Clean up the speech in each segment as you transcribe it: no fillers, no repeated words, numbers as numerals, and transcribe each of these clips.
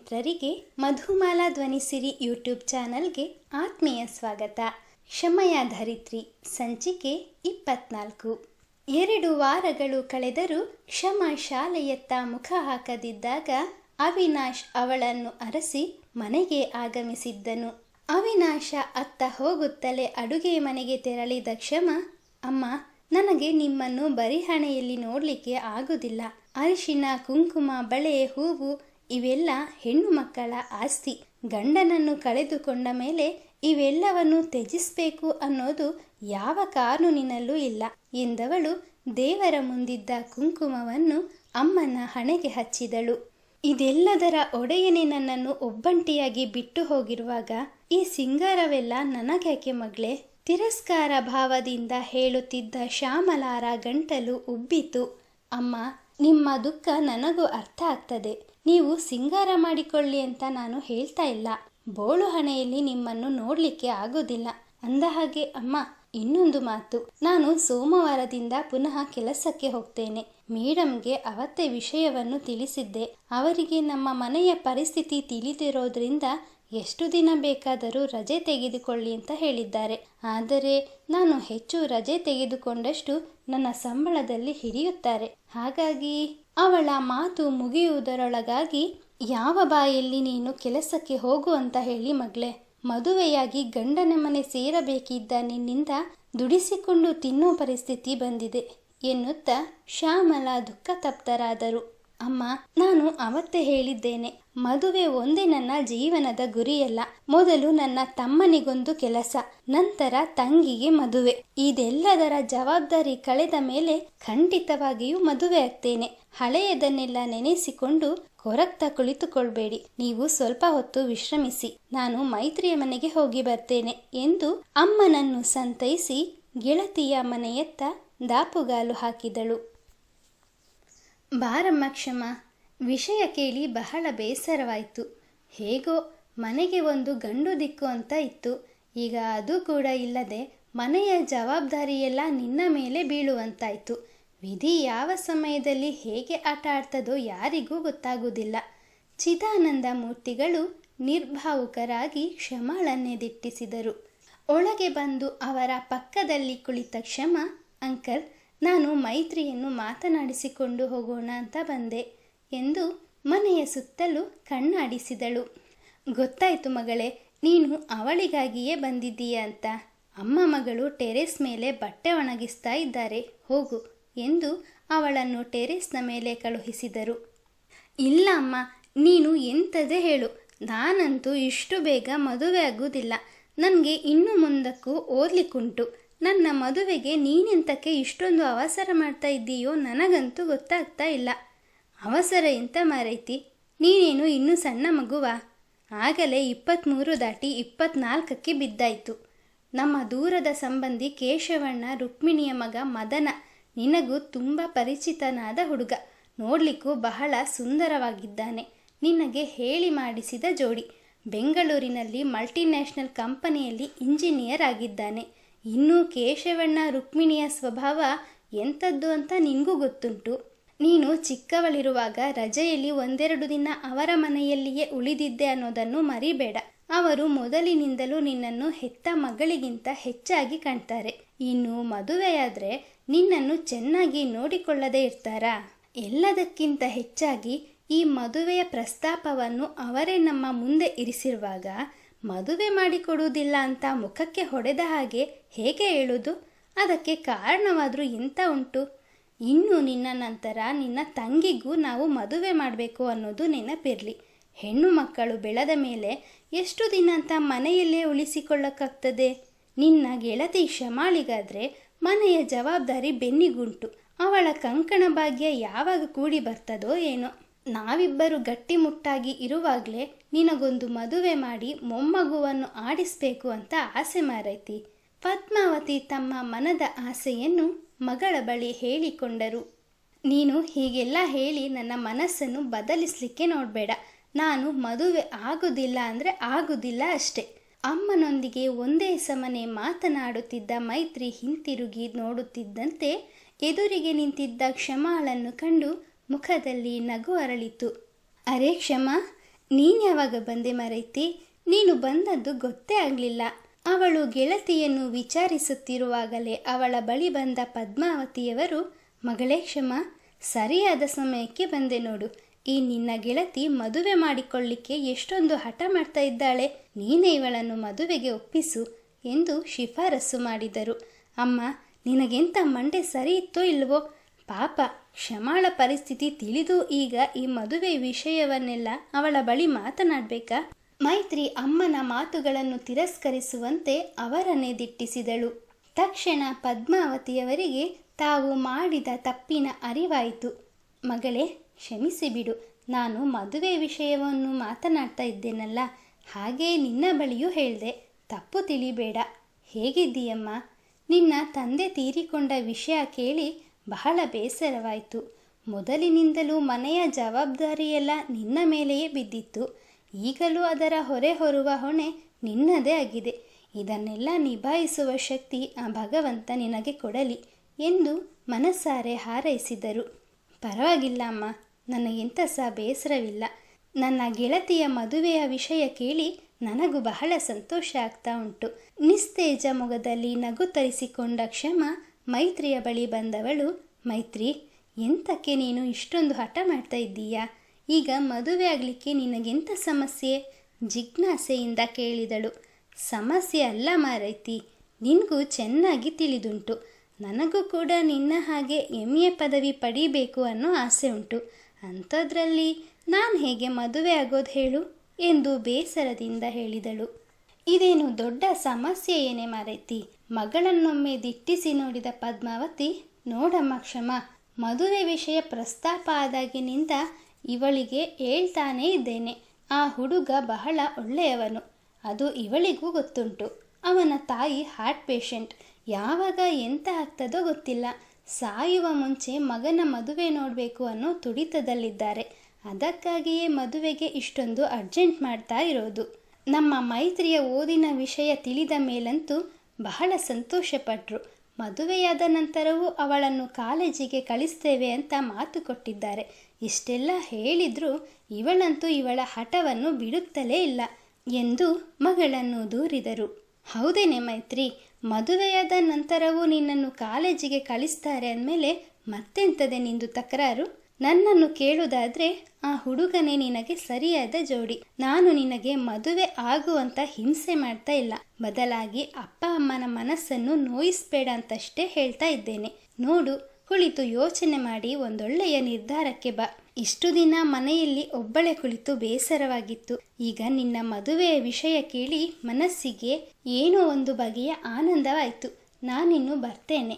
ಮಿತ್ರರಿಗೆ ಮಧುಮಾಲಾ ಧ್ವನಿಸಿರಿ ಯೂಟ್ಯೂಬ್ ಚಾನಲ್ಗೆ ಆತ್ಮೀಯ ಸ್ವಾಗತ. ಕ್ಷಮೆಯ ಧರಿತ್ರಿ ಸಂಚಿಕೆ 24. 2 ವಾರಗಳು ಕಳೆದರೂ ಕ್ಷಮ ಶಾಲೆಯತ್ತ ಮುಖ ಹಾಕದಿದ್ದಾಗ ಅವಿನಾಶ್ ಅವಳನ್ನು ಅರಸಿ ಮನೆಗೆ ಆಗಮಿಸಿದ್ದನು. ಅವಿನಾಶ ಅತ್ತ ಹೋಗುತ್ತಲೇ ಅಡುಗೆ ಮನೆಗೆ ತೆರಳಿದ ಕ್ಷಮ, ಅಮ್ಮ, ನನಗೆ ನಿಮ್ಮನ್ನು ಬರಿಹಣೆಯಲ್ಲಿ ನೋಡಲಿಕ್ಕೆ ಆಗುವುದಿಲ್ಲ. ಅರಿಶಿನ, ಕುಂಕುಮ, ಬಳೆ, ಹೂವು ಇವೆಲ್ಲ ಹೆಣ್ಣು ಮಕ್ಕಳ ಆಸ್ತಿ. ಗಂಡನನ್ನು ಕಳೆದುಕೊಂಡ ಮೇಲೆ ಇವೆಲ್ಲವನ್ನು ತ್ಯಜಿಸಬೇಕು ಅನ್ನೋದು ಯಾವ ಕಾನೂನಿನಲ್ಲೂ ಇಲ್ಲ ಎಂದವಳು ದೇವರ ಮುಂದಿದ್ದ ಕುಂಕುಮವನ್ನು ಅಮ್ಮನ ಹಣೆಗೆ ಹಚ್ಚಿದಳು. ಇದೆಲ್ಲದರ ಒಡೆಯನೇ ನನ್ನನ್ನು ಒಬ್ಬಂಟಿಯಾಗಿ ಬಿಟ್ಟು ಹೋಗಿರುವಾಗ ಈ ಸಿಂಗಾರವೆಲ್ಲ ನನಗ್ಯಾಕೆ ಮಗಳೇ? ತಿರಸ್ಕಾರ ಭಾವದಿಂದ ಹೇಳುತ್ತಿದ್ದ ಶ್ಯಾಮಲಾರ ಗಂಟಲು ಉಬ್ಬಿತು. ಅಮ್ಮ, ನಿಮ್ಮ ದುಃಖ ನನಗೂ ಅರ್ಥ ಆಗ್ತದೆ. ನೀವು ಸಿಂಗಾರ ಮಾಡಿಕೊಳ್ಳಿ ಅಂತ ನಾನು ಹೇಳ್ತಾ ಇಲ್ಲ. ಬೋಳು ಹಣೆಯಲ್ಲಿ ನಿಮ್ಮನ್ನು ನೋಡಲಿಕ್ಕೆ ಆಗೋದಿಲ್ಲ. ಅಂದಹಾಗೆ ಅಮ್ಮ, ಇನ್ನೊಂದು ಮಾತು. ನಾನು ಸೋಮವಾರದಿಂದ ಪುನಃ ಕೆಲಸಕ್ಕೆ ಹೋಗ್ತೇನೆ. ಮೇಡಮ್ಗೆ ಅವತ್ತೇ ವಿಷಯವನ್ನು ತಿಳಿಸಿದ್ದೆ. ಅವರಿಗೆ ನಮ್ಮ ಮನೆಯ ಪರಿಸ್ಥಿತಿ ತಿಳಿದಿರೋದ್ರಿಂದ ಎಷ್ಟು ದಿನ ಬೇಕಾದರೂ ರಜೆ ತೆಗೆದುಕೊಳ್ಳಿ ಅಂತ ಹೇಳಿದ್ದಾರೆ. ಆದರೆ ನಾನು ಹೆಚ್ಚು ರಜೆ ತೆಗೆದುಕೊಂಡಷ್ಟು ನನ್ನ ಸಂಬಳದಲ್ಲಿ ಹಿಡಿಯುತ್ತಾರೆ. ಹಾಗಾಗಿ ಅವಳ ಮಾತು ಮುಗಿಯುವುದರೊಳಗಾಗಿ, ಯಾವ ಬಾಯಲ್ಲಿ ನೀನು ಕೆಲಸಕ್ಕೆ ಹೋಗು ಅಂತ ಹೇಳಿ ಮಗಳೇ? ಮದುವೆಯಾಗಿ ಗಂಡನ ಮನೆ ಸೇರಬೇಕಿದ್ದ ನಿನ್ನಿಂದ ದುಡಿಸಿಕೊಂಡು ತಿನ್ನೋ ಪರಿಸ್ಥಿತಿ ಬಂದಿದೆ ಎನ್ನುತ್ತಾ ಶ್ಯಾಮಲಾ ದುಃಖ ತಪ್ತರಾದರು. ಅಮ್ಮ, ನಾನು ಅವತ್ತೇ ಹೇಳಿದ್ದೇನೆ, ಮದುವೆ ಒಂದೇ ನನ್ನ ಜೀವನದ ಗುರಿಯಲ್ಲ. ಮೊದಲು ನನ್ನ ತಮ್ಮನಿಗೊಂದು ಕೆಲಸ, ನಂತರ ತಂಗಿಗೆ ಮದುವೆ. ಇದೆಲ್ಲದರ ಜವಾಬ್ದಾರಿ ಕಳೆದ ಮೇಲೆ ಖಂಡಿತವಾಗಿಯೂ ಮದುವೆ ಆಗ್ತೇನೆ. ಹಳೆಯದನ್ನೆಲ್ಲ ನೆನೆಸಿಕೊಂಡು ಕೊರಗ್ತಾ ಕುಳಿತುಕೊಳ್ಬೇಡಿ. ನೀವು ಸ್ವಲ್ಪ ಹೊತ್ತು ವಿಶ್ರಮಿಸಿ. ನಾನು ಮೈತ್ರಿಯ ಮನೆಗೆ ಹೋಗಿ ಬರ್ತೇನೆ ಎಂದು ಅಮ್ಮನನ್ನು ಸಂತೈಸಿ ಗೆಳತಿಯ ಮನೆಯತ್ತ ದಾಪುಗಾಲು ಹಾಕಿದಳು. ಬಾರಮ್ಮ ಕ್ಷಮ, ವಿಷಯ ಕೇಳಿ ಬಹಳ ಬೇಸರವಾಯಿತು. ಹೇಗೋ ಮನೆಗೆ ಒಂದು ಗಂಡು ದಿಕ್ಕು ಅಂತ ಇತ್ತು. ಈಗ ಅದು ಕೂಡ ಇಲ್ಲದೆ ಮನೆಯ ಜವಾಬ್ದಾರಿಯೆಲ್ಲ ನಿನ್ನ ಮೇಲೆ ಬೀಳುವಂತಾಯಿತು. ವಿಧಿ ಯಾವ ಸಮಯದಲ್ಲಿ ಹೇಗೆ ಆಟ ಆಡ್ತದೋ ಯಾರಿಗೂ ಗೊತ್ತಾಗುವುದಿಲ್ಲ. ಚಿದಾನಂದ ಮೂರ್ತಿಗಳು ನಿರ್ಭಾವುಕರಾಗಿ ಕ್ಷಮಳನ್ನೇ ದಿಟ್ಟಿಸಿದರು. ಒಳಗೆ ಬಂದು ಅವರ ಪಕ್ಕದಲ್ಲಿ ಕುಳಿತ ಕ್ಷಮ, ಅಂಕಲ್, ನಾನು ಮೈತ್ರಿಯನ್ನು ಮಾತನಾಡಿಸಿಕೊಂಡು ಹೋಗೋಣ ಅಂತ ಬಂದೆ ಎಂದು ಮನೆಯ ಸುತ್ತಲೂ ಕಣ್ಣಾಡಿಸಿದಳು. ಗೊತ್ತಾಯಿತು ಮಗಳೇ, ನೀನು ಅವಳಿಗಾಗಿಯೇ ಬಂದಿದ್ದೀಯ ಅಂತ. ಅಮ್ಮ ಮಗಳು ಟೆರೇಸ್ ಮೇಲೆ ಬಟ್ಟೆ ಒಣಗಿಸ್ತಾ ಇದ್ದಾರೆ, ಹೋಗು ಎಂದು ಅವಳನ್ನು ಟೆರೇಸ್ನ ಮೇಲೆ ಕಳುಹಿಸಿದರು. ಇಲ್ಲ ಅಮ್ಮ, ನೀನು ಎಂಥದೇ ಹೇಳು, ನಾನಂತೂ ಇಷ್ಟು ಬೇಗ ಮದುವೆ ಆಗುವುದಿಲ್ಲ. ನನಗೆ ಇನ್ನು ಮುಂದಕ್ಕೂ ಓದಲಿಕ್ಕುಂಟು. ನನ್ನ ಮದುವೆಗೆ ನೀನೆಂತಕ್ಕೆ ಇಷ್ಟೊಂದು ಅವಸರ ಮಾಡ್ತಾ ಇದ್ದೀಯೋ ನನಗಂತೂ ಗೊತ್ತಾಗ್ತಾ ಇಲ್ಲ. ಅವಸರ ಎಂತ ಮಾರೈತಿ? ನೀನೇನು ಇನ್ನೂ ಸಣ್ಣ ಮಗುವಾ? ಆಗಲೇ 23 ದಾಟಿ 24ಕ್ಕೆ ಬಿದ್ದಾಯಿತು. ನಮ್ಮ ದೂರದ ಸಂಬಂಧಿ ಕೇಶವಣ್ಣ ರುಕ್ಮಿಣಿಯ ಮಗ ಮದನ ನಿನಗೂ ತುಂಬ ಪರಿಚಿತನಾದ ಹುಡುಗ. ನೋಡಲಿಕ್ಕೂ ಬಹಳ ಸುಂದರವಾಗಿದ್ದಾನೆ. ನಿನಗೆ ಹೇಳಿ ಮಾಡಿಸಿದ ಜೋಡಿ. ಬೆಂಗಳೂರಿನಲ್ಲಿ ಮಲ್ಟಿನ್ಯಾಷನಲ್ ಕಂಪನಿಯಲ್ಲಿ ಇಂಜಿನಿಯರ್ ಆಗಿದ್ದಾನೆ. ಇನ್ನು ಕೇಶವಣ್ಣ ರುಕ್ಮಿಣಿಯ ಸ್ವಭಾವ ಎಂಥದ್ದು ಅಂತ ನಿನಗೂ ಗೊತ್ತುಂಟು. ನೀನು ಚಿಕ್ಕವಳಿರುವಾಗ ರಜೆಯಲ್ಲಿ 1-2 ದಿನ ಅವರ ಮನೆಯಲ್ಲಿಯೇ ಉಳಿದಿದ್ದೆ ಅನ್ನೋದನ್ನು ಮರಿಬೇಡ. ಅವರು ಮೊದಲಿನಿಂದಲೂ ನಿನ್ನನ್ನು ಹೆತ್ತ ಮಗಳಿಗಿಂತ ಹೆಚ್ಚಾಗಿ ಕಾಣ್ತಾರೆ. ಇನ್ನು ಮದುವೆಯಾದರೆ ನಿನ್ನನ್ನು ಚೆನ್ನಾಗಿ ನೋಡಿಕೊಳ್ಳದೇ ಇರ್ತಾರಾ? ಎಲ್ಲದಕ್ಕಿಂತ ಹೆಚ್ಚಾಗಿ ಈ ಮದುವೆಯ ಪ್ರಸ್ತಾಪವನ್ನು ಅವರೇ ನಮ್ಮ ಮುಂದೆ ಇರಿಸಿರುವಾಗ ಮದುವೆ ಮಾಡಿಕೊಡುವುದಿಲ್ಲ ಅಂತ ಮುಖಕ್ಕೆ ಹೊಡೆದ ಹಾಗೆ ಹೇಗೆ ಹೇಳುವುದು? ಅದಕ್ಕೆ ಕಾರಣವಾದರೂ ಎಂತ ಉಂಟು? ಇನ್ನು ನಿನ್ನ ನಂತರ ನಿನ್ನ ತಂಗಿಗೂ ನಾವು ಮದುವೆ ಮಾಡಬೇಕು ಅನ್ನೋದು ನೆನಪಿರಲಿ. ಹೆಣ್ಣು ಮಕ್ಕಳು ಬೆಳೆದ ಮೇಲೆ ಎಷ್ಟು ದಿನ ಅಂತ ಮನೆಯಲ್ಲೇ ಉಳಿಸಿಕೊಳ್ಳಕ್ಕಾಗ್ತದೆ? ನಿನ್ನ ಗೆಳತಿ ಶಮಾಳಿಗಾದರೆ ಮನೆಯ ಜವಾಬ್ದಾರಿ ಬೆನ್ನಿಗುಂಟು. ಅವಳ ಕಂಕಣ ಭಾಗ್ಯ ಯಾವಾಗ ಕೂಡಿ ಬರ್ತದೋ ಏನೋ. ನಾವಿಬ್ಬರು ಗಟ್ಟಿಮುಟ್ಟಾಗಿ ಇರುವಾಗಲೇ ನಿನಗೊಂದು ಮದುವೆ ಮಾಡಿ ಮೊಮ್ಮಗುವನ್ನು ಆಡಿಸಬೇಕು ಅಂತ ಆಸೆ ಮಾರೈತಿ. ಪದ್ಮಾವತಿ ತಮ್ಮ ಮನದ ಆಸೆಯನ್ನು ಮಗಳ ಬಳಿ ಹೇಳಿಕೊಂಡರು. ನೀನು ಹೀಗೆಲ್ಲ ಹೇಳಿ ನನ್ನ ಮನಸ್ಸನ್ನು ಬದಲಿಸಲಿಕ್ಕೆ ನೋಡಬೇಡ. ನಾನು ಮದುವೆ ಆಗುವುದಿಲ್ಲ ಅಂದರೆ ಆಗುವುದಿಲ್ಲ ಅಷ್ಟೆ. ಅಮ್ಮನೊಂದಿಗೆ ಒಂದೇ ಸಮನೆ ಮಾತನಾಡುತ್ತಿದ್ದ ಮೈತ್ರಿ ಹಿಂತಿರುಗಿ ನೋಡುತ್ತಿದ್ದಂತೆ ಎದುರಿಗೆ ನಿಂತಿದ್ದ ಕ್ಷಮಾಳನ್ನು ಕಂಡು ಮುಖದಲ್ಲಿ ನಗು ಅರಳಿತು. ಅರೆ ಕ್ಷಮಾ, ನೀನ್ಯಾವಾಗ ಬಂದೆ ಮರೈತಿ? ನೀನು ಬಂದದ್ದು ಗೊತ್ತೇ ಆಗಲಿಲ್ಲ. ಅವಳು ಗೆಳತಿಯನ್ನು ವಿಚಾರಿಸುತ್ತಿರುವಾಗಲೇ ಅವಳ ಬಳಿ ಬಂದ ಪದ್ಮಾವತಿಯವರು, ಮಗಳೇ ಕ್ಷಮಾ, ಸರಿಯಾದ ಸಮಯಕ್ಕೆ ಬಂದೆ ನೋಡು. ಈ ನಿನ್ನ ಗೆಳತಿ ಮದುವೆ ಮಾಡಿಕೊಳ್ಳಿಕ್ಕೆ ಎಷ್ಟೊಂದು ಹಠ ಮಾಡ್ತಾ ಇದ್ದಾಳೆ. ನೀನೇ ಇವಳನ್ನು ಮದುವೆಗೆ ಒಪ್ಪಿಸು ಎಂದು ಶಿಫಾರಸು ಮಾಡಿದರು. ಅಮ್ಮ, ನಿನಗೆಂತ ಮಂಡೆ ಸರಿ ಇತ್ತೋ ಇಲ್ವೋ? ಪಾಪ ಕ್ಷಮಾಳ ಪರಿಸ್ಥಿತಿ ತಿಳಿದು ಈಗ ಈ ಮದುವೆ ವಿಷಯವನ್ನೆಲ್ಲ ಅವಳ ಬಳಿ ಮಾತನಾಡಬೇಕಾ? ಮೈತ್ರಿ ಅಮ್ಮನ ಮಾತುಗಳನ್ನು ತಿರಸ್ಕರಿಸುವಂತೆ ಅವರನ್ನೇ ದಿಟ್ಟಿಸಿದಳು. ತಕ್ಷಣ ಪದ್ಮಾವತಿಯವರಿಗೆ ತಾವು ಮಾಡಿದ ತಪ್ಪಿನ ಅರಿವಾಯಿತು. ಮಗಳೇ, ಕ್ಷಮಿಸಿಬಿಡು. ನಾನು ಮದುವೆ ವಿಷಯವನ್ನು ಮಾತನಾಡ್ತಾ ಇದ್ದೇನಲ್ಲ, ಹಾಗೇ ನಿನ್ನ ಬಳಿಯೂ ಹೇಳಿದೆ. ತಪ್ಪು ತಿಳಿಬೇಡ. ಹೇಗಿದ್ದೀಯಮ್ಮ? ನಿನ್ನ ತಂದೆ ತೀರಿಕೊಂಡ ವಿಷಯ ಕೇಳಿ ಬಹಳ ಬೇಸರವಾಯಿತು. ಮೊದಲಿನಿಂದಲೂ ಮನೆಯ ಜವಾಬ್ದಾರಿಯೆಲ್ಲ ನಿನ್ನ ಮೇಲೆಯೇ ಬಿದ್ದಿತ್ತು. ಈಗಲೂ ಅದರ ಹೊರೆ ಹೊರುವ ಹೊಣೆ ನಿನ್ನದೇ ಆಗಿದೆ. ಇದನ್ನೆಲ್ಲ ನಿಭಾಯಿಸುವ ಶಕ್ತಿ ಆ ಭಗವಂತ ನಿನಗೆ ಕೊಡಲಿ ಎಂದು ಮನಸ್ಸಾರೆ ಹಾರೈಸಿದರು. ಪರವಾಗಿಲ್ಲ ಅಮ್ಮ, ನನಗೆಂಥ ಸಹ ಬೇಸರವಿಲ್ಲ. ನನ್ನ ಗೆಳತಿಯ ಮದುವೆಯ ವಿಷಯ ಕೇಳಿ ನನಗೂ ಬಹಳ ಸಂತೋಷ ಆಗ್ತಾ ಉಂಟು. ನಿಸ್ತೇಜ ಮೊಗದಲ್ಲಿ ನಗು ತರಿಸಿಕೊಂಡ ಕ್ಷಮಾ ಮೈತ್ರಿಯ ಬಳಿ ಬಂದವಳು, ಮೈತ್ರಿ, ಎಂತಕ್ಕೆ ನೀನು ಇಷ್ಟೊಂದು ಹಠ ಮಾಡ್ತಾ ಇದ್ದೀಯಾ? ಈಗ ಮದುವೆ ಆಗಲಿಕ್ಕೆ ನಿನಗೆಂಥ ಸಮಸ್ಯೆ? ಜಿಜ್ಞಾಸೆಯಿಂದ ಕೇಳಿದಳು. ಸಮಸ್ಯೆ ಅಲ್ಲ ಮಾರೈತಿ, ನಿನಗೂ ಚೆನ್ನಾಗಿ ತಿಳಿದುಂಟು. ನನಗೂ ಕೂಡ ನಿನ್ನ ಹಾಗೆ MA ಪದವಿ ಪಡೀಬೇಕು ಅನ್ನೋ ಆಸೆ ಉಂಟು. ಅಂಥದ್ರಲ್ಲಿ ನಾನು ಹೇಗೆ ಮದುವೆ ಆಗೋದು ಹೇಳು ಎಂದು ಬೇಸರದಿಂದ ಹೇಳಿದಳು. ಇದೇನು ದೊಡ್ಡ ಸಮಸ್ಯೆ ಏನೇ ಮಾರೈತಿ? ಮಗಳನ್ನೊಮ್ಮೆ ದಿಟ್ಟಿಸಿ ನೋಡಿದ ಪದ್ಮಾವತಿ, ನೋಡಮ್ಮ ಕ್ಷಮಾ, ಮದುವೆ ವಿಷಯ ಪ್ರಸ್ತಾಪ ಆದಾಗಿನಿಂದ ಇವಳಿಗೆ ಹೇಳ್ತಾನೇ ಇದ್ದೇನೆ. ಆ ಹುಡುಗ ಬಹಳ ಒಳ್ಳೆಯವನು, ಅದು ಇವಳಿಗೂ ಗೊತ್ತುಂಟು. ಅವನ ತಾಯಿ ಹಾರ್ಟ್ ಪೇಷಂಟ್. ಯಾವಾಗ ಎಂತ ಆಗ್ತದೋ ಗೊತ್ತಿಲ್ಲ. ಸಾಯುವ ಮುಂಚೆ ಮಗನ ಮದುವೆ ನೋಡಬೇಕು ಅನ್ನೋ ತುಡಿತದಲ್ಲಿದ್ದಾರೆ. ಅದಕ್ಕಾಗಿಯೇ ಮದುವೆಗೆ ಇಷ್ಟೊಂದು ಅರ್ಜೆಂಟ್ ಮಾಡ್ತಾ ಇರೋದು. ನಮ್ಮ ಮೈತ್ರಿಯ ಓದಿನ ವಿಷಯ ತಿಳಿದ ಮೇಲಂತೂ ಬಹಳ ಸಂತೋಷಪಟ್ಟರು. ಮದುವೆಯಾದ ನಂತರವೂ ಅವಳನ್ನು ಕಾಲೇಜಿಗೆ ಕಳಿಸ್ತೇವೆ ಅಂತ ಮಾತು ಕೊಟ್ಟಿದ್ದಾರೆ. ಇಷ್ಟೆಲ್ಲ ಹೇಳಿದ್ರೂ ಇವಳಂತೂ ಇವಳ ಹಠವನ್ನು ಬಿಡುತ್ತಲೇ ಇಲ್ಲ ಎಂದು ಮಗಳನ್ನು ದೂರಿದರು. ಹೌದೇನೆ ಮೈತ್ರಿ, ಮದುವೆಯಾದ ನಂತರವೂ ನಿನ್ನನ್ನು ಕಾಲೇಜಿಗೆ ಕಳಿಸ್ತಾರೆ ಅಂದಮೇಲೆ ಮತ್ತೆಂತದೆ ನಿಂದು ತಕರಾರು? ನನ್ನನ್ನು ಕೇಳುವುದಾದ್ರೆ ಆ ಹುಡುಗನೇ ನಿನಗೆ ಸರಿಯಾದ ಜೋಡಿ. ನಾನು ನಿನಗೆ ಮದುವೆ ಆಗುವಂತ ಹಿಂಸೆ ಮಾಡ್ತಾ ಇಲ್ಲ. ಬದಲಾಗಿ ಅಪ್ಪ ಅಮ್ಮನ ಮನಸ್ಸನ್ನು ನೋಯಿಸ್ಬೇಡ ಅಂತಷ್ಟೇ ಹೇಳ್ತಾ ಇದ್ದೇನೆ. ನೋಡು, ಕುಳಿತು ಯೋಚನೆ ಮಾಡಿ ಒಂದೊಳ್ಳೆಯ ನಿರ್ಧಾರಕ್ಕೆ ಬಾ. ಇಷ್ಟು ದಿನ ಮನೆಯಲ್ಲಿ ಒಬ್ಬಳೆ ಕುಳಿತು ಬೇಸರವಾಗಿತ್ತು. ಈಗ ನಿನ್ನ ಮದುವೆಯ ವಿಷಯ ಕೇಳಿ ಮನಸ್ಸಿಗೆ ಏನೋ ಒಂದು ಬಗೆಯ ಆನಂದವಾಯಿತು. ನಾನಿನ್ನು ಬರ್ತೇನೆ.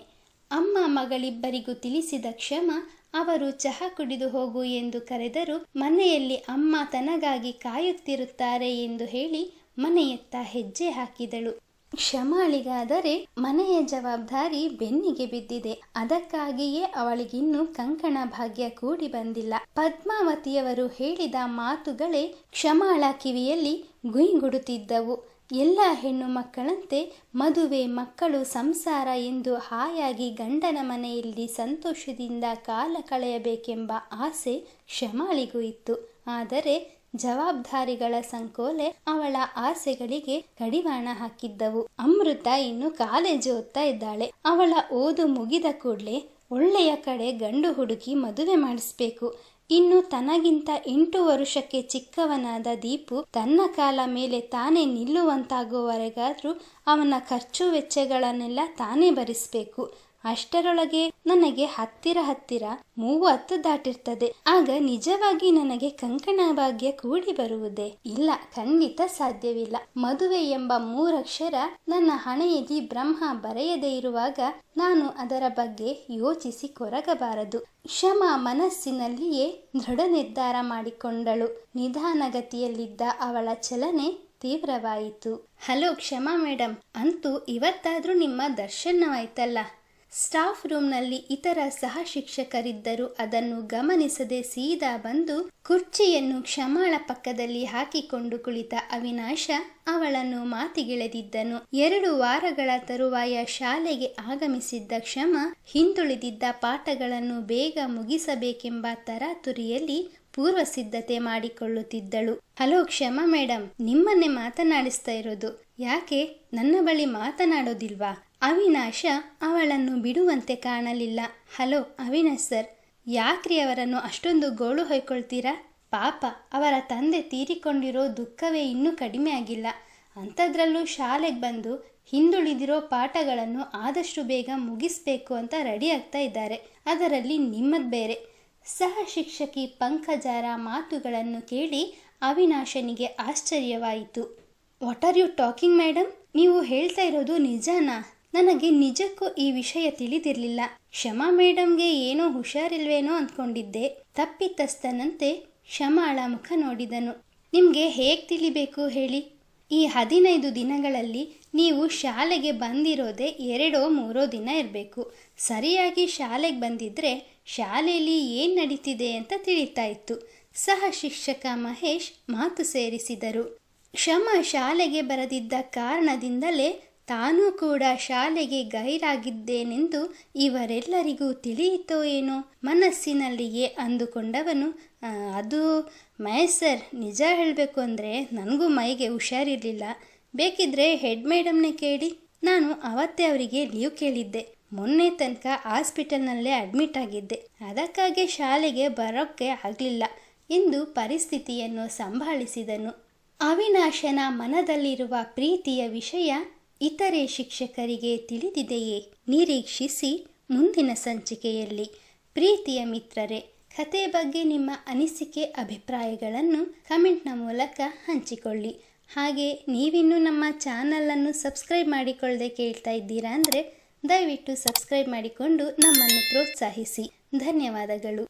ಅಮ್ಮ ಮಗಳಿಬ್ಬರಿಗೂ ತಿಳಿಸಿದ ಕ್ಷಮಾ ಅವರು ಚಹಾ ಕುಡಿದು ಹೋಗು ಎಂದು ಕರೆದರು. ಮನೆಯಲ್ಲಿ ಅಮ್ಮ ತನಗಾಗಿ ಕಾಯುತ್ತಿರುತ್ತಾರೆ ಎಂದು ಹೇಳಿ ಮನೆಯತ್ತ ಹೆಜ್ಜೆ ಹಾಕಿದಳು. ಕ್ಷಮಾಳಿಗಾದರೆ ಮನೆಯ ಜವಾಬ್ದಾರಿ ಬೆನ್ನಿಗೆ ಬಿದ್ದಿದೆ. ಅದಕ್ಕಾಗಿಯೇ ಅವಳಿಗಿನ್ನೂ ಕಂಕಣ ಭಾಗ್ಯ ಕೂಡಿ ಬಂದಿಲ್ಲ. ಪದ್ಮಾವತಿಯವರು ಹೇಳಿದ ಮಾತುಗಳೇ ಕ್ಷಮಾಳ ಕಿವಿಯಲ್ಲಿ ಗುಯ್ಗುಡುತ್ತಿದ್ದವು. ಎಲ್ಲ ಹೆಣ್ಣು ಮಕ್ಕಳಂತೆ ಮದುವೆ, ಮಕ್ಕಳು, ಸಂಸಾರ ಎಂದು ಹಾಯಾಗಿ ಗಂಡನ ಮನೆಯಲ್ಲಿ ಸಂತೋಷದಿಂದ ಕಾಲ ಕಳೆಯಬೇಕೆಂಬ ಆಸೆ ಕ್ಷಮಾಳಿಗೂ ಇತ್ತು. ಆದರೆ ಜವಾಬ್ದಾರಿಗಳ ಸಂಕೋಲೆ ಅವಳ ಆಸೆಗಳಿಗೆ ಕಡಿವಾಣ ಹಾಕಿದ್ದವು. ಅಮೃತ ಇನ್ನು ಕಾಲೇಜು ಓದ್ತಾ ಇದ್ದಾಳೆ. ಅವಳ ಓದು ಮುಗಿದ ಕೂಡಲೇ ಒಳ್ಳೆಯ ಕಡೆ ಗಂಡು ಹುಡುಗಿ ಮದುವೆ ಮಾಡಿಸ್ಬೇಕು. ಇನ್ನು ತನಗಿಂತ 8 ವರ್ಷಕ್ಕೆ ಚಿಕ್ಕವನಾದ ದೀಪು ತನ್ನ ಕಾಲ ಮೇಲೆ ತಾನೇ ನಿಲ್ಲುವಂತಾಗುವವರೆಗಾದ್ರೂ ಅವನ ಖರ್ಚು ವೆಚ್ಚಗಳನ್ನೆಲ್ಲ ತಾನೇ ಭರಿಸಬೇಕು. ಅಷ್ಟರೊಳಗೆ ನನಗೆ ಹತ್ತಿರ 30 ದಾಟಿರ್ತದೆ. ಆಗ ನಿಜವಾಗಿ ನನಗೆ ಕಂಕಣ ಭಾಗ್ಯ ಕೂಡಿ ಬರುವುದೇ? ಇಲ್ಲ, ಖಂಡಿತ ಸಾಧ್ಯವಿಲ್ಲ. ಮದುವೆ ಎಂಬ 3 ಅಕ್ಷರ ನನ್ನ ಹಣೆಯಲ್ಲಿ ಬ್ರಹ್ಮ ಬರೆಯದೇ ಇರುವಾಗ ನಾನು ಅದರ ಬಗ್ಗೆ ಯೋಚಿಸಿ ಕೊರಗಬಾರದು. ಕ್ಷಮಾ ಮನಸ್ಸಿನಲ್ಲಿಯೇ ದೃಢ ನಿರ್ಧಾರ ಮಾಡಿಕೊಂಡಳು. ನಿಧಾನಗತಿಯಲ್ಲಿದ್ದ ಅವಳ ಚಲನೆ ತೀವ್ರವಾಯಿತು. ಹಲೋ ಕ್ಷಮಾ ಮೇಡಮ್, ಅಂತೂ ಇವತ್ತಾದ್ರೂ ನಿಮ್ಮ ದರ್ಶನವಾಯ್ತಲ್ಲ. ಸ್ಟಾಫ್ ರೂಮ್ನಲ್ಲಿ ಇತರ ಸಹ ಶಿಕ್ಷಕರಿದ್ದರು. ಅದನ್ನು ಗಮನಿಸದೆ ಸೀದಾ ಬಂದು ಕುರ್ಚಿಯನ್ನು ಕ್ಷಮಾಳ ಪಕ್ಕದಲ್ಲಿ ಹಾಕಿಕೊಂಡು ಕುಳಿತ ಅವಿನಾಶ ಅವಳನ್ನು ಮಾತಿಗೆಳೆದಿದ್ದನು. 2 ವಾರಗಳ ತರುವಾಯ ಶಾಲೆಗೆ ಆಗಮಿಸಿದ್ದ ಕ್ಷಮಾ ಹಿಂದುಳಿದಿದ್ದ ಪಾಠಗಳನ್ನು ಬೇಗ ಮುಗಿಸಬೇಕೆಂಬ ತರಾತುರಿಯಲ್ಲಿ ಪೂರ್ವ ಸಿದ್ಧತೆ ಮಾಡಿಕೊಳ್ಳುತ್ತಿದ್ದಳು. ಹಲೋ ಕ್ಷಮಾ ಮೇಡಮ್, ನಿಮ್ಮನ್ನೇ ಮಾತನಾಡಿಸ್ತಾ ಇರೋದು. ಯಾಕೆ ನನ್ನ ಬಳಿ ಮಾತನಾಡೋದಿಲ್ವಾ? ಅವಿನಾಶ ಅವಳನ್ನು ಬಿಡುವಂತೆ ಕಾಣಲಿಲ್ಲ. ಹಲೋ ಅವಿನಾಶ್ ಸರ್, ಯಾಕ್ರಿ ಅವರನ್ನು ಅಷ್ಟೊಂದು ಗೋಳು ಹೊಯ್ಕೊಳ್ತೀರಾ? ಪಾಪ, ಅವರ ತಂದೆ ತೀರಿಕೊಂಡಿರೋ ದುಃಖವೇ ಇನ್ನೂ ಕಡಿಮೆ ಆಗಿಲ್ಲ. ಅಂಥದ್ರಲ್ಲೂ ಶಾಲೆಗೆ ಬಂದು ಹಿಂದುಳಿದಿರೋ ಪಾಠಗಳನ್ನು ಆದಷ್ಟು ಬೇಗ ಮುಗಿಸ್ಬೇಕು ಅಂತ ರೆಡಿ ಆಗ್ತಾ ಇದ್ದಾರೆ. ಅದರಲ್ಲಿ ನಿಮ್ಮದು ಬೇರೆ. ಸಹ ಶಿಕ್ಷಕಿ ಪಂಕಜಾರ ಮಾತುಗಳನ್ನು ಕೇಳಿ ಅವಿನಾಶನಿಗೆ ಆಶ್ಚರ್ಯವಾಯಿತು. What are you talking madam? ನೀವು ಹೇಳ್ತಾ ಇರೋದು ನಿಜಾನಾ? ನನಗೆ ನಿಜಕ್ಕೂ ಈ ವಿಷಯ ತಿಳಿದಿರಲಿಲ್ಲ. ಕ್ಷಮಾ ಮೇಡಮ್ಗೆ ಏನೋ ಹುಷಾರಿಲ್ವೇನೋ ಅಂದ್ಕೊಂಡಿದ್ದೆ. ತಪ್ಪಿತಸ್ಥನಂತೆ ಕ್ಷಮಾಳ ಮುಖ ನೋಡಿದನು. ನಿಮಗೆ ಹೇಗೆ ತಿಳಿಬೇಕು ಹೇಳಿ? ಈ 15 ದಿನಗಳಲ್ಲಿ ನೀವು ಶಾಲೆಗೆ ಬಂದಿರೋದೇ 2-3 ದಿನ ಇರಬೇಕು. ಸರಿಯಾಗಿ ಶಾಲೆಗೆ ಬಂದಿದ್ರೆ ಶಾಲೆಯಲ್ಲಿ ಏನು ನಡೀತಿದೆ ಅಂತ ತಿಳಿತಾ ಇತ್ತು. ಸಹ ಶಿಕ್ಷಕ ಮಹೇಶ್ ಮಾತು ಸೇರಿಸಿದರು. ಕ್ಷಮಾ ಶಾಲೆಗೆ ಬರದಿದ್ದ ಕಾರಣದಿಂದಲೇ ತಾನೂ ಕೂಡ ಶಾಲೆಗೆ ಗೈರಾಗಿದ್ದೇನೆಂದು ಇವರೆಲ್ಲರಿಗೂ ತಿಳಿಯಿತೋ ಏನೋ. ಮನಸ್ಸಿನಲ್ಲಿಯೇ ಅಂದುಕೊಂಡವನು, ಅದು ಮಹೇಶ್ ಸರ್, ನಿಜ ಹೇಳಬೇಕು ಅಂದರೆ ನನಗೂ ಮೈಗೆ ಹುಷಾರಿರಲಿಲ್ಲ. ಬೇಕಿದ್ರೆ ಹೆಡ್ ಮೇಡಮ್ನೇ ಕೇಳಿ. ನಾನು ಅವತ್ತೇ ಅವರಿಗೆ ಲೀವ್ ಕೇಳಿದ್ದೆ. ಮೊನ್ನೆ ತನಕ ಹಾಸ್ಪಿಟಲ್ನಲ್ಲೇ ಅಡ್ಮಿಟ್ ಆಗಿದ್ದೆ. ಅದಕ್ಕಾಗಿ ಶಾಲೆಗೆ ಬರೋಕ್ಕೆ ಆಗಲಿಲ್ಲ ಎಂದು ಪರಿಸ್ಥಿತಿಯನ್ನು ಸಂಭಾಳಿಸಿದನು. ಅವಿನಾಶನ ಮನದಲ್ಲಿರುವ ಪ್ರೀತಿಯ ವಿಷಯ ಇತರೆ ಶಿಕ್ಷಕರಿಗೆ ತಿಳಿದಿದೆಯೇ? ನಿರೀಕ್ಷಿಸಿ ಮುಂದಿನ ಸಂಚಿಕೆಯಲ್ಲಿ. ಪ್ರೀತಿಯ ಮಿತ್ರರೇ, ಕತೆ ಬಗ್ಗೆ ನಿಮ್ಮ ಅನಿಸಿಕೆ ಅಭಿಪ್ರಾಯಗಳನ್ನು ಕಮೆಂಟ್ನ ಮೂಲಕ ಹಂಚಿಕೊಳ್ಳಿ. ಹಾಗೆ ನೀವಿನ್ನೂ ನಮ್ಮ ಚಾನಲನ್ನು ಸಬ್ಸ್ಕ್ರೈಬ್ ಮಾಡಿಕೊಳ್ಳದೆ ಕೇಳ್ತಾ ಇದ್ದೀರಾ ಅಂದರೆ ದಯವಿಟ್ಟು ಸಬ್ಸ್ಕ್ರೈಬ್ ಮಾಡಿಕೊಂಡು ನಮ್ಮನ್ನು ಪ್ರೋತ್ಸಾಹಿಸಿ. ಧನ್ಯವಾದಗಳು.